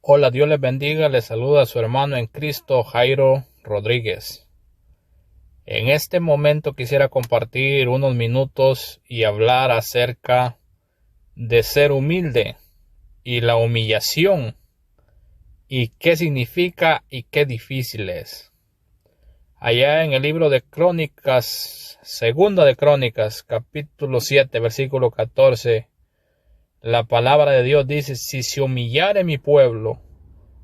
Hola, Dios les bendiga, les saluda a su hermano en Cristo, Jairo Rodríguez. En este momento quisiera compartir unos minutos y hablar acerca de ser humilde y la humillación y qué significa y qué difícil es. Allá en el libro de Crónicas, segunda de Crónicas, capítulo 7, versículo 14, la palabra de Dios dice: si se humillare mi pueblo,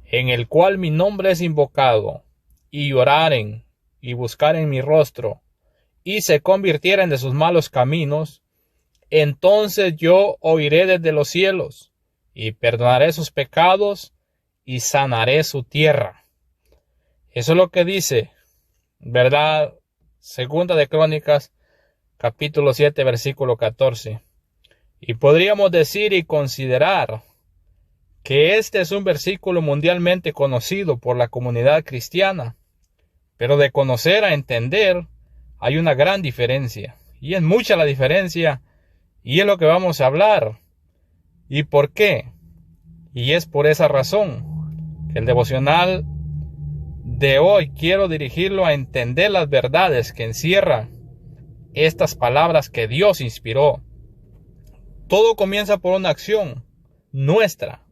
en el cual mi nombre es invocado, y oraren y buscaren mi rostro, y se convirtieren de sus malos caminos, entonces yo oiré desde los cielos, y perdonaré sus pecados, y sanaré su tierra. Eso es lo que dice, ¿verdad? Segunda de Crónicas, capítulo 7, versículo 14. Y podríamos decir y considerar que este es un versículo mundialmente conocido por la comunidad cristiana, pero de conocer a entender hay una gran diferencia, y es mucha la diferencia, y es lo que vamos a hablar. ¿Y por qué? Y es por esa razón que el devocional de hoy quiero dirigirlo a entender las verdades que encierran estas palabras que Dios inspiró. Todo comienza por una acción nuestra.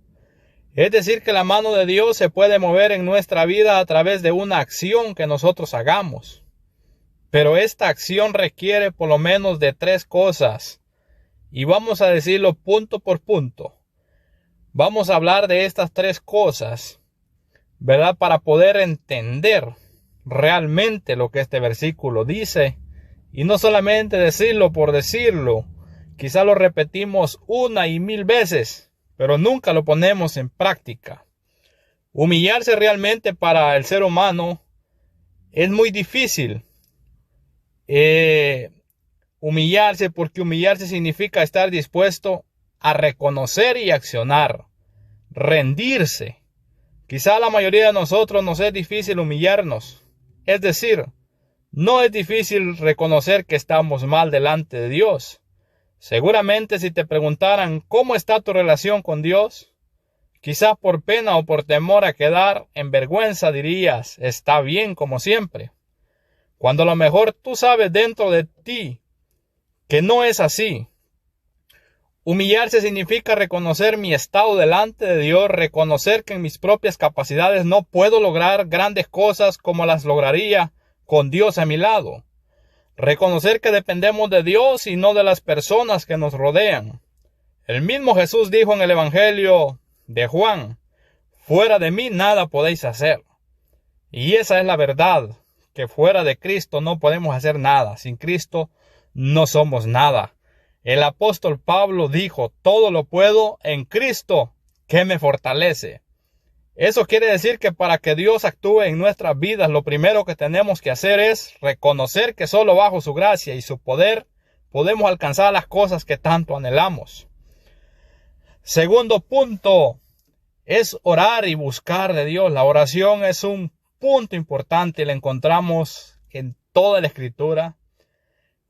Es decir, que la mano de Dios se puede mover en nuestra vida a través de una acción que nosotros hagamos. Pero esta acción requiere por lo menos de 3 cosas. Y vamos a decirlo punto por punto. Vamos a hablar de estas 3 cosas, ¿verdad? Para poder entender realmente lo que este versículo dice. Y no solamente decirlo por decirlo. Quizá lo repetimos 1 y 1000 veces, pero nunca lo ponemos en práctica. Humillarse realmente para el ser humano es muy difícil. Humillarse, porque humillarse significa estar dispuesto a reconocer y accionar, rendirse. Quizá a la mayoría de nosotros nos es difícil humillarnos. Es decir, no es difícil reconocer que estamos mal delante de Dios. Seguramente si te preguntaran cómo está tu relación con Dios, quizás por pena o por temor a quedar en vergüenza dirías: está bien como siempre. Cuando a lo mejor tú sabes dentro de ti que no es así. Humillarse significa reconocer mi estado delante de Dios, reconocer que en mis propias capacidades no puedo lograr grandes cosas como las lograría con Dios a mi lado. Reconocer que dependemos de Dios y no de las personas que nos rodean. El mismo Jesús dijo en el Evangelio de Juan: fuera de mí nada podéis hacer. Y esa es la verdad, que fuera de Cristo no podemos hacer nada. Sin Cristo no somos nada. El apóstol Pablo dijo: todo lo puedo en Cristo que me fortalece. Eso quiere decir que para que Dios actúe en nuestras vidas, lo primero que tenemos que hacer es reconocer que solo bajo su gracia y su poder podemos alcanzar las cosas que tanto anhelamos. Segundo punto es orar y buscar de Dios. La oración es un punto importante y la encontramos en toda la Escritura,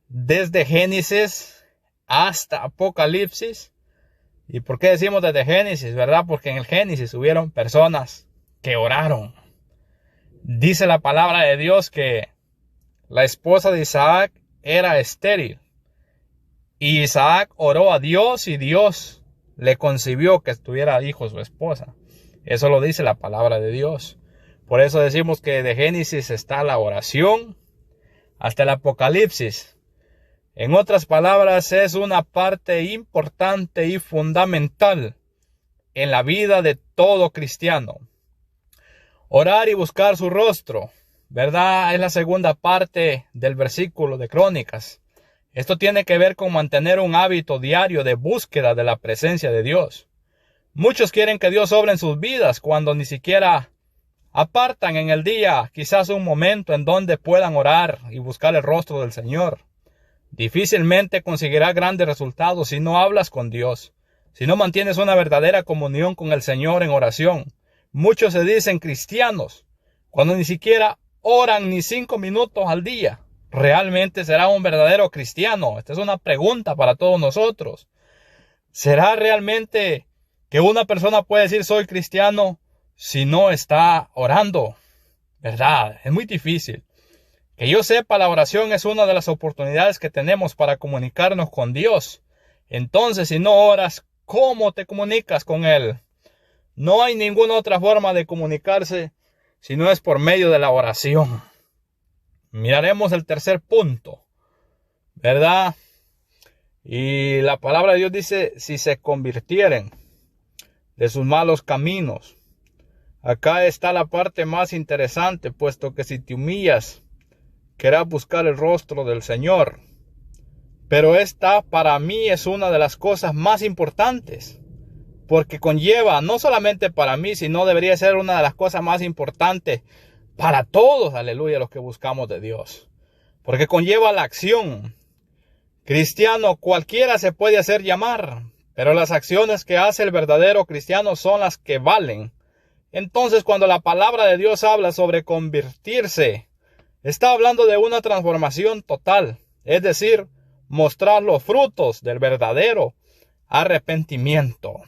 desde Génesis hasta Apocalipsis. ¿Y por qué decimos desde Génesis, verdad? Porque en el Génesis hubieron personas que oraron. Dice la palabra de Dios que la esposa de Isaac era estéril. Y Isaac oró a Dios y Dios le concibió que tuviera hijos su esposa. Eso lo dice la palabra de Dios. Por eso decimos que de Génesis está la oración hasta el Apocalipsis. En otras palabras, es una parte importante y fundamental en la vida de todo cristiano. Orar y buscar su rostro, ¿verdad? Es la segunda parte del versículo de Crónicas. Esto tiene que ver con mantener un hábito diario de búsqueda de la presencia de Dios. Muchos quieren que Dios obre en sus vidas cuando ni siquiera apartan en el día quizás un momento en donde puedan orar y buscar el rostro del Señor. Difícilmente conseguirás grandes resultados si no hablas con Dios, si no mantienes una verdadera comunión con el Señor en oración. Muchos se dicen cristianos cuando ni siquiera oran ni 5 minutos al día. ¿Realmente será un verdadero cristiano? Esta es una pregunta para todos nosotros. ¿Será realmente que una persona puede decir soy cristiano si no está orando, ¿verdad? Es muy difícil. Que yo sepa, la oración es una de las oportunidades que tenemos para comunicarnos con Dios. Entonces, si no oras, ¿cómo te comunicas con Él? No hay ninguna otra forma de comunicarse si no es por medio de la oración. Miraremos el tercer punto, ¿verdad? Y la palabra de Dios dice, si se convirtieren de sus malos caminos. Acá está la parte más interesante, puesto que si te humillas, querrás buscar el rostro del Señor. Pero esta para mí es una de las cosas más importantes, porque conlleva, no solamente para mí, sino debería ser una de las cosas más importantes para todos, aleluya, los que buscamos de Dios. Porque conlleva la acción. Cristiano cualquiera se puede hacer llamar, pero las acciones que hace el verdadero cristiano son las que valen. Entonces, cuando la palabra de Dios habla sobre convertirse, está hablando de una transformación total, es decir, mostrar los frutos del verdadero arrepentimiento.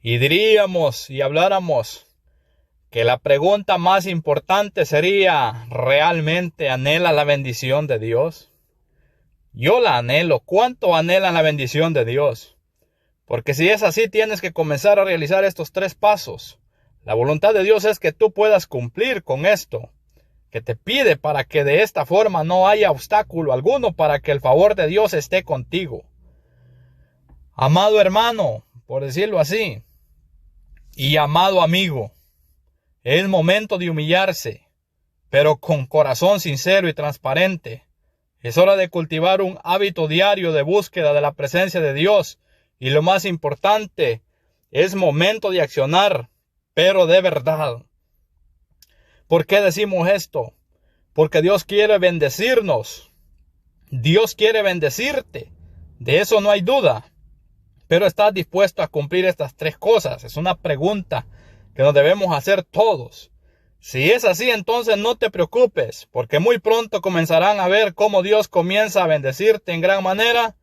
Y diríamos y habláramos que la pregunta más importante sería, ¿realmente anhela la bendición de Dios? Yo la anhelo. ¿Cuánto anhelan la bendición de Dios? Porque si es así, tienes que comenzar a realizar estos 3 pasos. La voluntad de Dios es que tú puedas cumplir con esto, que te pide para que de esta forma no haya obstáculo alguno para que el favor de Dios esté contigo. Amado hermano, por decirlo así, y amado amigo, es momento de humillarse, pero con corazón sincero y transparente. Es hora de cultivar un hábito diario de búsqueda de la presencia de Dios. Y lo más importante, es momento de accionar, pero de verdad. ¿Por qué decimos esto? Porque Dios quiere bendecirnos. Dios quiere bendecirte. De eso no hay duda. Pero ¿estás dispuesto a cumplir estas 3 cosas? Es una pregunta que nos debemos hacer todos. Si es así, entonces no te preocupes, porque muy pronto comenzarán a ver cómo Dios comienza a bendecirte en gran manera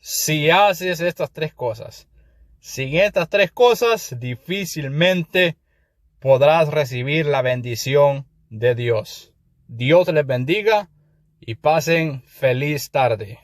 si haces estas 3 cosas. Sin estas 3 cosas, difícilmente podrás recibir la bendición de Dios. Dios les bendiga y pasen feliz tarde.